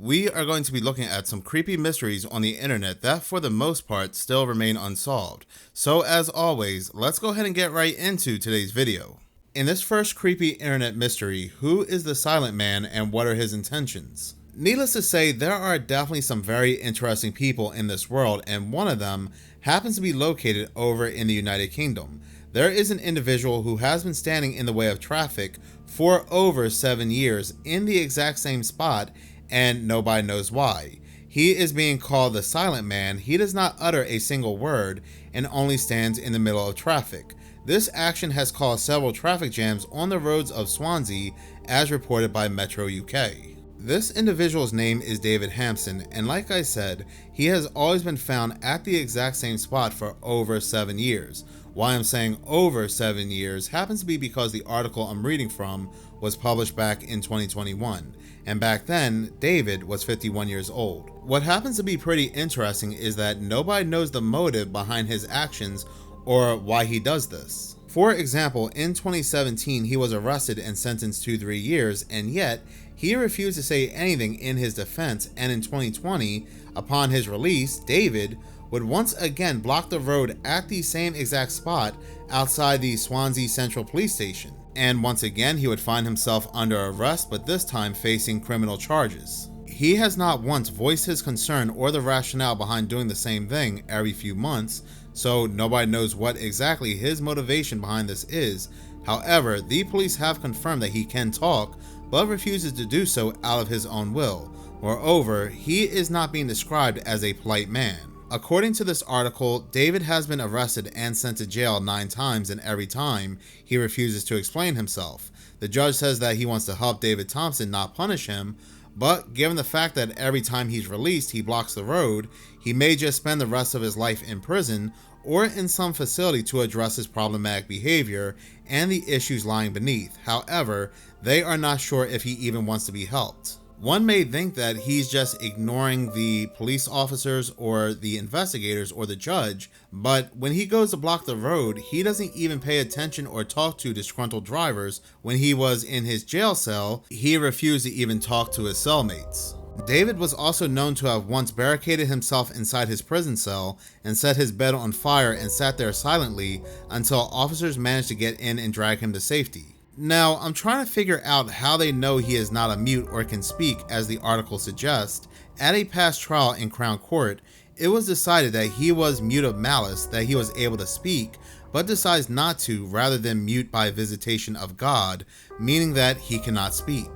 we are going to be looking at some creepy mysteries on the internet that for the most part still remain unsolved. So as always, let's go ahead and get right into today's video. In this first creepy internet mystery, who is the silent man and what are his intentions? Needless to say, there are definitely some very interesting people in this world, and one of them happens to be located over in the United Kingdom. There is an individual who has been standing in the way of traffic for over 7 years in the exact same spot, and nobody knows why. He is being called the silent man. He does not utter a single word and only stands in the middle of traffic. This action has caused several traffic jams on the roads of Swansea, as reported by Metro UK. This individual's name is David Hampson, and like I said, he has always been found at the exact same spot for over 7 years. Why I'm saying over 7 years happens to be because the article I'm reading from was published back in 2021, and back then, David was 51 years old. What happens to be pretty interesting is that nobody knows the motive behind his actions or why he does this. For example, in 2017, he was arrested and sentenced to 3 years, and yet he refused to say anything in his defense, and in 2020, upon his release, David would once again block the road at the same exact spot outside the Swansea Central Police Station. And once again, he would find himself under arrest, but this time facing criminal charges. He has not once voiced his concern or the rationale behind doing the same thing every few months, so nobody knows what exactly his motivation behind this is. However, the police have confirmed that he can talk, but refuses to do so out of his own will. Moreover, he is not being described as a polite man. According to this article, David has been arrested and sent to jail 9 times, and every time he refuses to explain himself. The judge says that he wants to help David Thompson, not punish him, but given the fact that every time he's released he blocks the road, he may just spend the rest of his life in prison or in some facility to address his problematic behavior and the issues lying beneath. However, they are not sure if he even wants to be helped. One may think that he's just ignoring the police officers or the investigators or the judge, but when he goes to block the road, he doesn't even pay attention or talk to disgruntled drivers. When he was in his jail cell, he refused to even talk to his cellmates. David was also known to have once barricaded himself inside his prison cell and set his bed on fire and sat there silently until officers managed to get in and drag him to safety. Now, I'm trying to figure out how they know he is not a mute or can speak, as the article suggests. At a past trial in Crown Court, it was decided that he was mute of malice, that he was able to speak, but decides not to rather than mute by visitation of God, meaning that he cannot speak.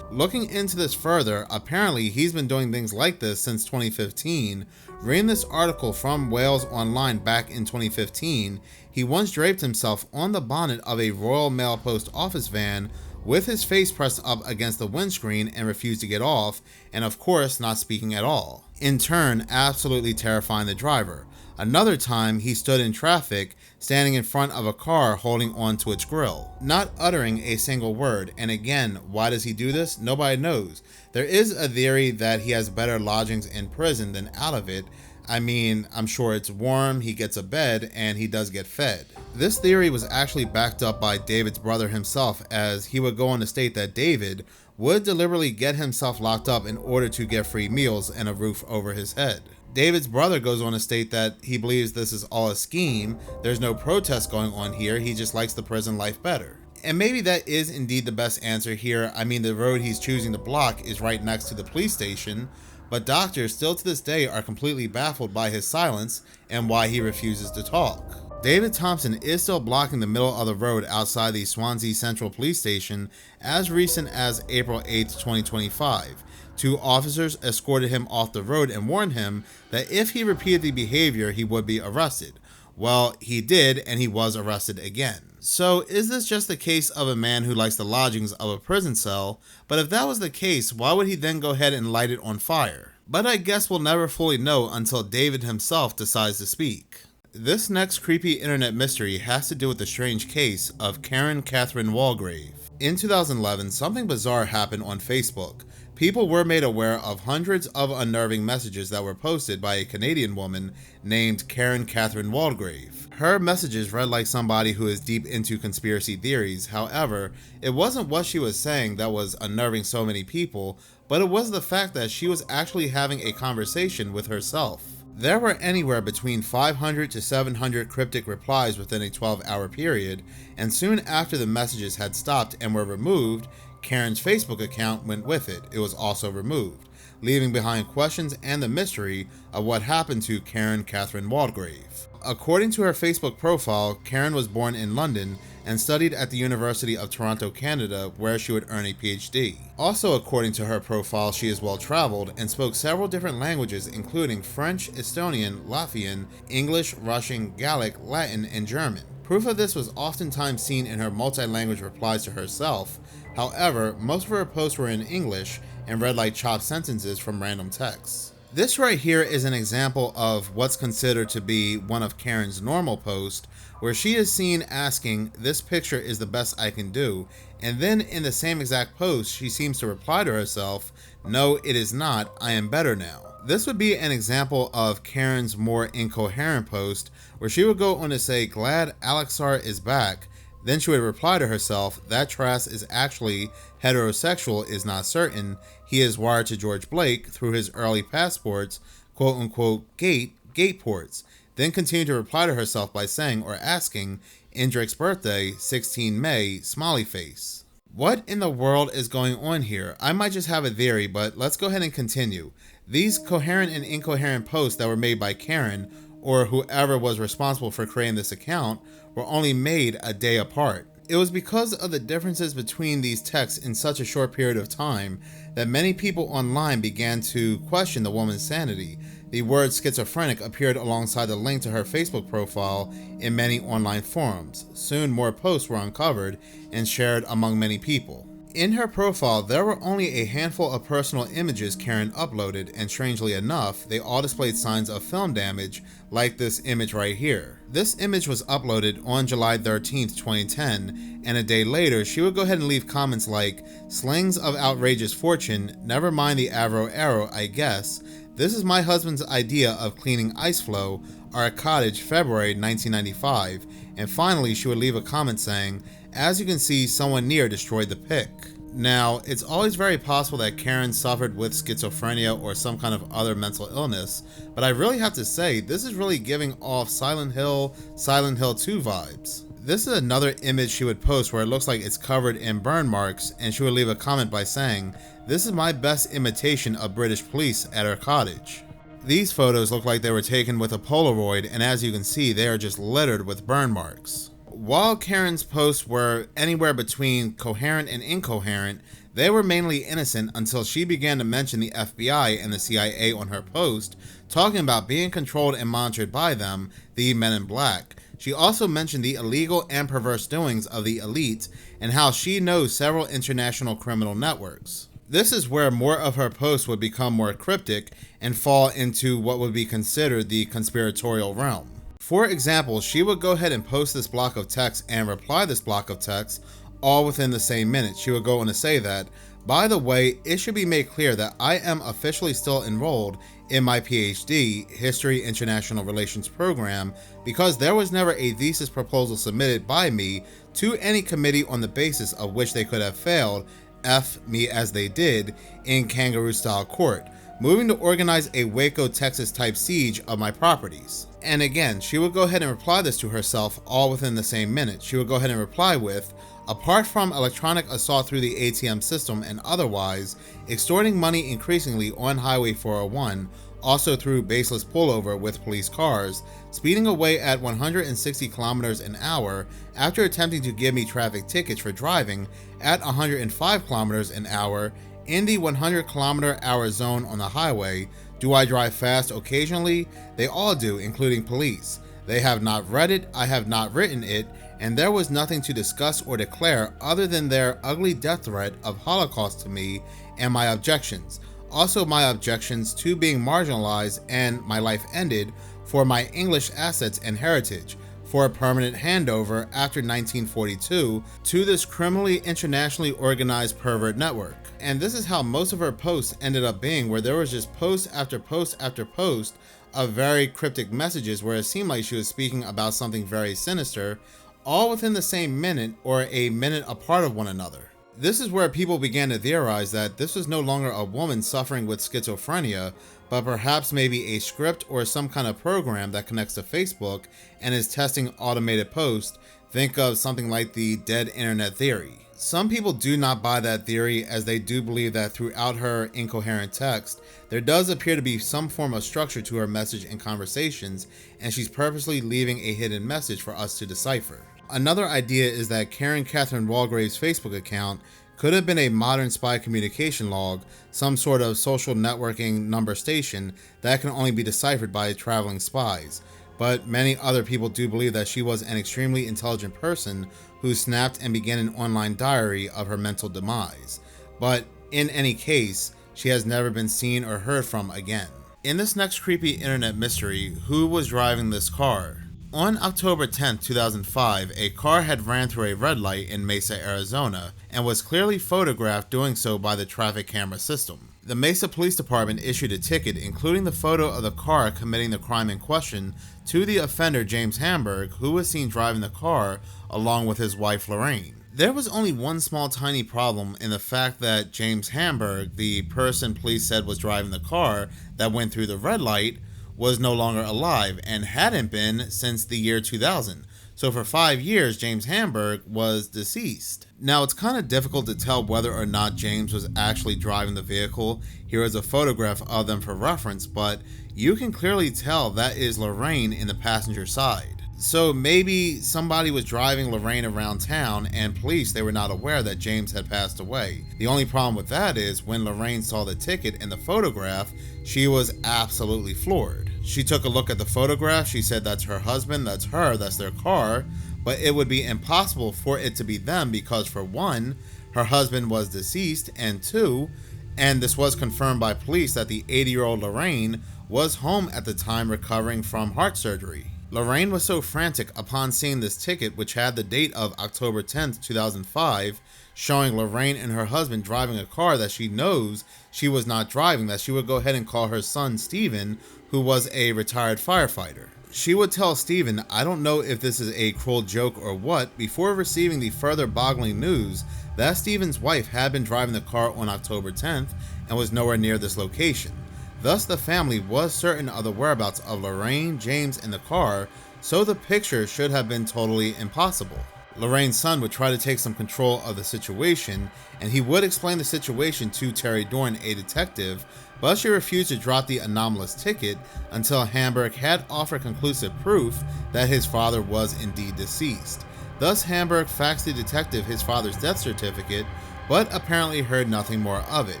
Looking into this further, apparently he's been doing things like this since 2015. Reading this article from Wales Online back in 2015, he once draped himself on the bonnet of a Royal Mail Post office van with his face pressed up against the windscreen and refused to get off, and of course not speaking at all, in turn absolutely terrifying the driver. Another time, he stood in traffic, standing in front of a car holding on to its grill, not uttering a single word. And again, why does he do this? Nobody knows. There is a theory that he has better lodgings in prison than out of it. I mean, I'm sure it's warm, he gets a bed, and he does get fed. This theory was actually backed up by David's brother himself, as he would go on to state that David would deliberately get himself locked up in order to get free meals and a roof over his head. David's brother goes on to state that he believes this is all a scheme. There's no protest going on here. He just likes the prison life better. And maybe that is indeed the best answer here. I mean, the road he's choosing to block is right next to the police station, but doctors still to this day are completely baffled by his silence and why he refuses to talk. David Thompson is still blocking the middle of the road outside the Swansea Central Police Station as recent as April 8, 2025. 2 officers escorted him off the road and warned him that if he repeated the behavior, he would be arrested. Well, he did, and he was arrested again. So is this just the case of a man who likes the lodgings of a prison cell? But if that was the case, why would he then go ahead and light it on fire? But I guess we'll never fully know until David himself decides to speak. This next creepy internet mystery has to do with the strange case of KarenKatherineWalgrave. In 2011, something bizarre happened on Facebook. People were made aware of hundreds of unnerving messages that were posted by a Canadian woman named KarenKatherineWalgrave. Her messages read like somebody who is deep into conspiracy theories. However, it wasn't what she was saying that was unnerving so many people, but it was the fact that she was actually having a conversation with herself. There were anywhere between 500 to 700 cryptic replies within a 12-hour period, and soon after the messages had stopped and were removed, Karen's Facebook account went with it. It was also removed, leaving behind questions and the mystery of what happened to KarenKatherineWalgrave. According to her Facebook profile, Karen was born in London and studied at the University of Toronto, Canada, where she would earn a PhD. Also, according to her profile, she is well-traveled and spoke several different languages, including French, Estonian, Latvian, English, Russian, Gaelic, Latin, and German. Proof of this was oftentimes seen in her multi-language replies to herself. However, most of her posts were in English and read like chopped sentences from random texts. This right here is an example of what's considered to be one of Karen's normal posts, where she is seen asking, "This picture is the best I can do," and then in the same exact post, she seems to reply to herself, "No, it is not, I am better now." This would be an example of Karen's more incoherent post, where she would go on to say, "Glad Alexar is back." Then she would reply to herself, "That Trask is actually heterosexual is not certain. He is wired to George Blake through his early passports, quote-unquote gate ports." Then continue to reply to herself by saying or asking, "Indrik's birthday, 16 May, smiley face." What in the world is going on here? I might just have a theory, but let's go ahead and continue. These coherent and incoherent posts that were made by Karen, or whoever was responsible for creating this account, were only made a day apart. It was because of the differences between these texts in such a short period of time that many people online began to question the woman's sanity. The word schizophrenic appeared alongside the link to her Facebook profile in many online forums. Soon more posts were uncovered and shared among many people. In her profile, there were only a handful of personal images Karen uploaded, and strangely enough, they all displayed signs of film damage, like this image right here. This image was uploaded on July 13th, 2010, and a day later, she would go ahead and leave comments like, "Slings of outrageous fortune, never mind the Avro arrow, I guess. This is my husband's idea of cleaning ice flow, our cottage, February 1995, and finally she would leave a comment saying, "As you can see, someone near destroyed the pic." Now, it's always very possible that Karen suffered with schizophrenia or some kind of other mental illness, but I really have to say, this is really giving off Silent Hill 2 vibes. This is another image she would post where it looks like it's covered in burn marks, and she would leave a comment by saying, "This is my best imitation of British police at her cottage." These photos look like they were taken with a Polaroid, and as you can see, they are just littered with burn marks. While Karen's posts were anywhere between coherent and incoherent, they were mainly innocent until she began to mention the FBI and the CIA on her post, talking about being controlled and monitored by them, the Men in Black. She also mentioned the illegal and perverse doings of the elite and how she knows several international criminal networks. This is where more of her posts would become more cryptic and fall into what would be considered the conspiratorial realm. For example, she would go ahead and post this block of text and reply this block of text all within the same minute. She would go on to say that, "By the way, it should be made clear that I am officially still enrolled in my PhD, History International Relations program, because there was never a thesis proposal submitted by me to any committee on the basis of which they could have failed, F me as they did, in kangaroo-style court, moving to organize a Waco, Texas type siege of my properties." And again, she would go ahead and reply this to herself all within the same minute. She would go ahead and reply with, "Apart from electronic assault through the ATM system and otherwise, extorting money increasingly on Highway 401, also through baseless pullover with police cars, speeding away at 160 kilometers an hour after attempting to give me traffic tickets for driving at 105 kilometers an hour in the 100 kilometer hour zone on the highway. Do I drive fast occasionally? They all do, including police. They have not read it, I have not written it, and there was nothing to discuss or declare other than their ugly death threat of Holocaust to me and my objections. Also my objections to being marginalized and my life ended for my English assets and heritage, for a permanent handover after 1942 to this criminally internationally organized pervert network." And this is how most of her posts ended up being, where there was just post after post after post of very cryptic messages where it seemed like she was speaking about something very sinister, all within the same minute or a minute apart of one another. This is where people began to theorize that this was no longer a woman suffering with schizophrenia, but perhaps maybe a script or some kind of program that connects to Facebook and is testing automated posts. Think of something like the dead internet theory. Some people do not buy that theory, as they do believe that throughout her incoherent text, there does appear to be some form of structure to her message and conversations, and she's purposely leaving a hidden message for us to decipher. Another idea is that KarenKatherineWalgrave's Facebook account could have been a modern spy communication log, some sort of social networking number station that can only be deciphered by traveling spies. But many other people do believe that she was an extremely intelligent person who snapped and began an online diary of her mental demise. But in any case, she has never been seen or heard from again. In this next creepy internet mystery, who was driving this car? On October 10, 2005, a car had ran through a red light in Mesa, Arizona, and was clearly photographed doing so by the traffic camera system. The Mesa Police Department issued a ticket, including the photo of the car committing the crime in question, to the offender James Hamburg, who was seen driving the car along with his wife Lorraine. There was only one small tiny problem in the fact that James Hamburg, the person police said was driving the car that went through the red light, was no longer alive and hadn't been since the year 2000. So for 5 years, James Hamburg was deceased. Now, it's kind of difficult to tell whether or not James was actually driving the vehicle. Here is a photograph of them for reference, but you can clearly tell that is Lorraine in the passenger side. So maybe somebody was driving Lorraine around town, and police, they were not aware that James had passed away. The only problem with that is when Lorraine saw the ticket and the photograph, she was absolutely floored. She took a look at the photograph, she said that's her husband, that's her, that's their car, but it would be impossible for it to be them because, for one, her husband was deceased, and two, and this was confirmed by police, that the 80-year-old Lorraine was home at the time recovering from heart surgery. Lorraine was so frantic upon seeing this ticket, which had the date of October 10th, 2005, showing Lorraine and her husband driving a car that she knows she was not driving, that she would go ahead and call her son Steven, who was a retired firefighter. She would tell Steven, "I don't know if this is a cruel joke or what," before receiving the further boggling news that Steven's wife had been driving the car on October 10th and was nowhere near this location. Thus, the family was certain of the whereabouts of Lorraine, James, and the car, so the picture should have been totally impossible. Lorraine's son would try to take some control of the situation, and he would explain the situation to Terry Dorn, a detective, but she refused to drop the anomalous ticket until Hamburg had offered conclusive proof that his father was indeed deceased. Thus, Hamburg faxed the detective his father's death certificate, but apparently heard nothing more of it.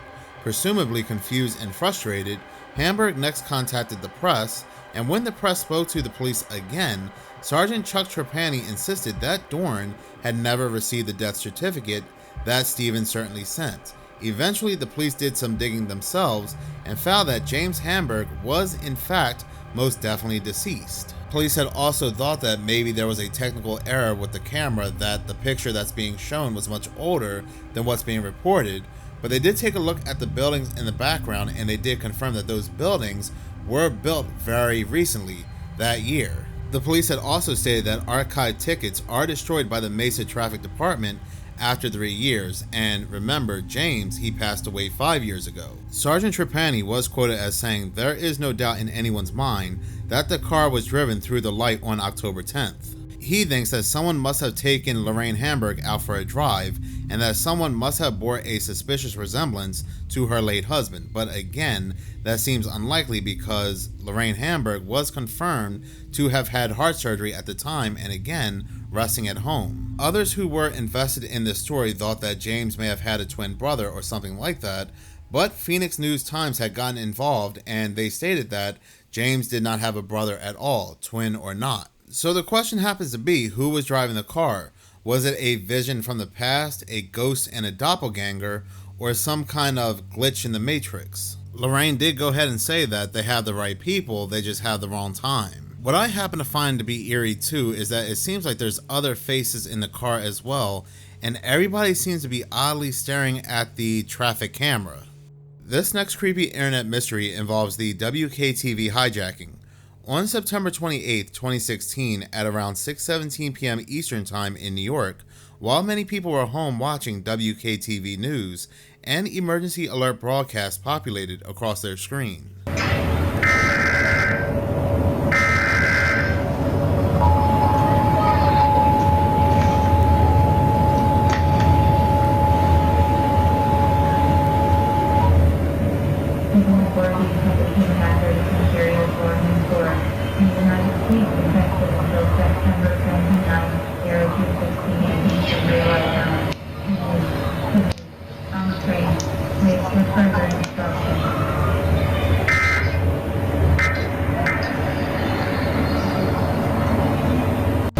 Presumably confused and frustrated, Hamburg next contacted the press, and when the press spoke to the police again, Sergeant Chuck Trapani insisted that Dorn had never received the death certificate that Steven certainly sent. Eventually, the police did some digging themselves and found that James Hamburg was in fact most definitely deceased. Police had also thought that maybe there was a technical error with the camera, that the picture that's being shown was much older than what's being reported, but they did take a look at the buildings in the background, and they did confirm that those buildings were built very recently, that year. The police had also stated that archived tickets are destroyed by the Mesa Traffic Department after 3 years, and remember, James, he passed away 5 years ago. Sergeant Trapani was quoted as saying, "There is no doubt in anyone's mind that the car was driven through the light on October 10th. He thinks that someone must have taken Lorraine Hamburg out for a drive, and that someone must have bore a suspicious resemblance to her late husband. But again, that seems unlikely because Lorraine Hamburg was confirmed to have had heart surgery at the time and again, resting at home." Others who were invested in this story thought that James may have had a twin brother or something like that, but Phoenix News Times had gotten involved and they stated that James did not have a brother at all, twin or not. So the question happens to be, who was driving the car? Was it a vision from the past, a ghost and a doppelganger, or some kind of glitch in the matrix? Lorraine did go ahead and say that they have the right people, they just have the wrong time. What I happen to find to be eerie too is that it seems like there's other faces in the car as well, and everybody seems to be oddly staring at the traffic camera. This next creepy internet mystery involves the WKTV hijacking. On September 28, 2016, at around 6:17 p.m. Eastern Time in New York, While many people were home watching WKTV news, an emergency alert broadcast populated across their screen.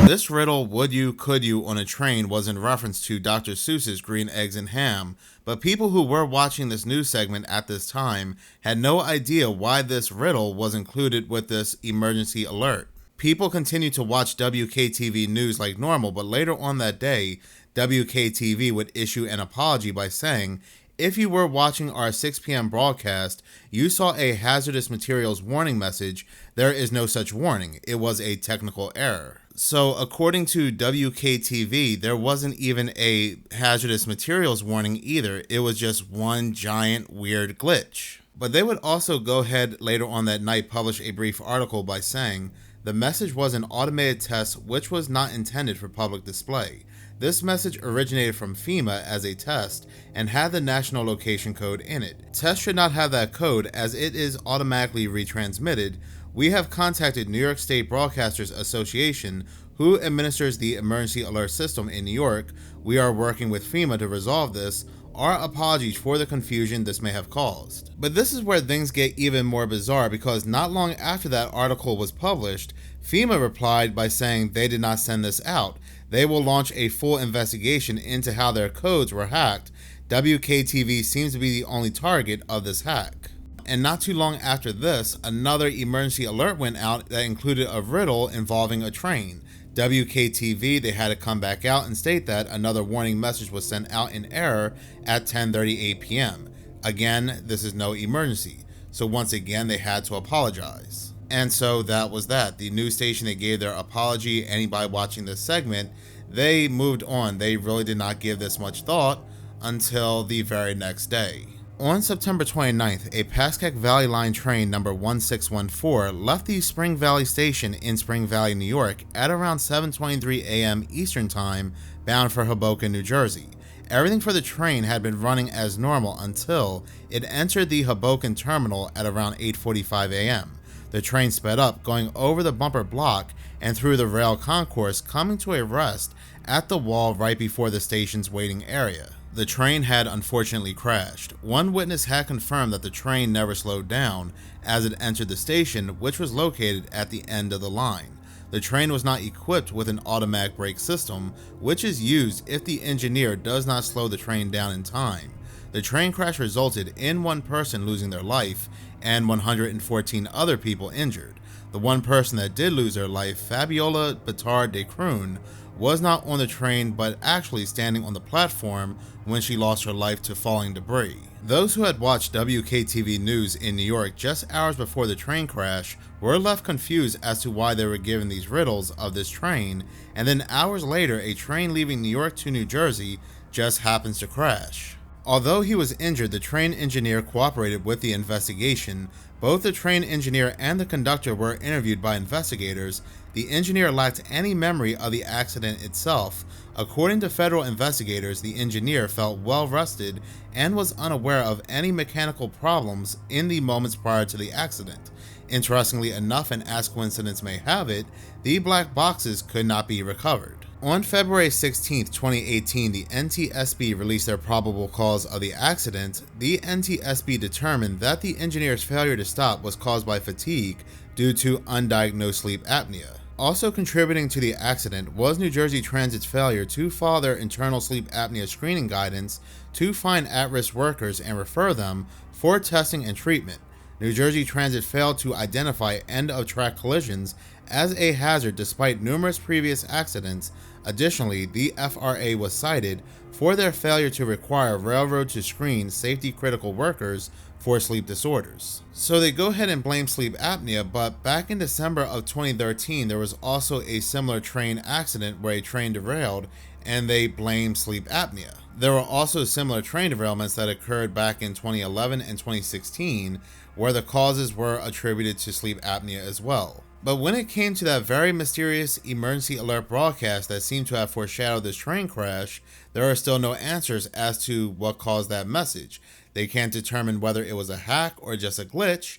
This riddle, would you, could you, on a train was in reference to Dr. Seuss's Green Eggs and Ham, but people who were watching this news segment at this time had no idea why this riddle was included with this emergency alert. People continued to watch WKTV news like normal, but later on that day, WKTV would issue an apology by saying, if you were watching our 6 p.m. broadcast, you saw a hazardous materials warning message. There is no such warning. It was a technical error. So according to WKTV, there wasn't even a hazardous materials warning either. It was just one giant weird glitch. But they would also go ahead later on that night publish a brief article by saying, the message was an automated test which was not intended for public display. This message originated from FEMA as a test and had the national location code in it. Tests should not have that code as it is automatically retransmitted. We have contacted New York State Broadcasters Association, who administers the emergency alert system in New York. We are working with FEMA to resolve this. Our apologies for the confusion this may have caused. But this is where things get even more bizarre, because not long after that article was published, FEMA replied by saying they did not send this out. They will launch a full investigation into how their codes were hacked. WKTV seems to be the only target of this hack. And not too long after this, another emergency alert went out that included a riddle involving a train. WKTV, they had to come back out and state that another warning message was sent out in error at 10:38 p.m. Again, this is no emergency. So once again, they had to apologize. And so that was that. The news station, they gave their apology. Anybody watching this segment, they moved on. They really did not give this much thought until the very next day. On September 29th, a Pascack Valley Line train number 1614 left the Spring Valley station in Spring Valley, New York at around 7:23 a.m. Eastern Time, bound for Hoboken, New Jersey. Everything for the train had been running as normal until it entered the Hoboken terminal at around 8:45 a.m. The train sped up, going over the bumper block and through the rail concourse, coming to a rest at the wall right before the station's waiting area. The train had unfortunately crashed. One witness had confirmed that the train never slowed down as it entered the station, which was located at the end of the line. The train was not equipped with an automatic brake system, which is used if the engineer does not slow the train down in time. The train crash resulted in one person losing their life and 114 other people injured. The one person that did lose their life, Fabiola Batard de Kroon, was not on the train but actually standing on the platform when she lost her life to falling debris. Those who had watched WKTV News in New York just hours before the train crash were left confused as to why they were given these riddles of this train, and then hours later a train leaving New York to New Jersey just happens to crash. Although he was injured, the train engineer cooperated with the investigation. Both the train engineer and the conductor were interviewed by investigators. The engineer lacked any memory of the accident itself. According to federal investigators, the engineer felt well rested and was unaware of any mechanical problems in the moments prior to the accident. Interestingly enough, and as coincidence may have it, the black boxes could not be recovered. On February 16, 2018, the NTSB released their probable cause of the accident. The NTSB determined that the engineer's failure to stop was caused by fatigue due to undiagnosed sleep apnea. Also contributing to the accident was New Jersey Transit's failure to follow their internal sleep apnea screening guidance to find at-risk workers and refer them for testing and treatment. New Jersey Transit failed to identify end-of-track collisions as a hazard despite numerous previous accidents. Additionally, the FRA was cited for their failure to require railroad to screen safety-critical workers for sleep disorders. So they go ahead and blame sleep apnea, but back in December of 2013, there was also a similar train accident where a train derailed and they blamed sleep apnea. There were also similar train derailments that occurred back in 2011 and 2016, where the causes were attributed to sleep apnea as well. But when it came to that very mysterious emergency alert broadcast that seemed to have foreshadowed this train crash, there are still no answers as to what caused that message. They can't determine whether it was a hack or just a glitch,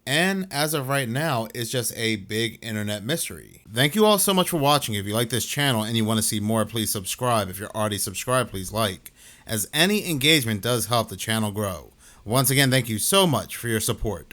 and as of right now, it's just a big internet mystery. Thank you all so much for watching. If you like this channel and you want to see more, please subscribe. If you're already subscribed, please like, as any engagement does help the channel grow. Once again, thank you so much for your support.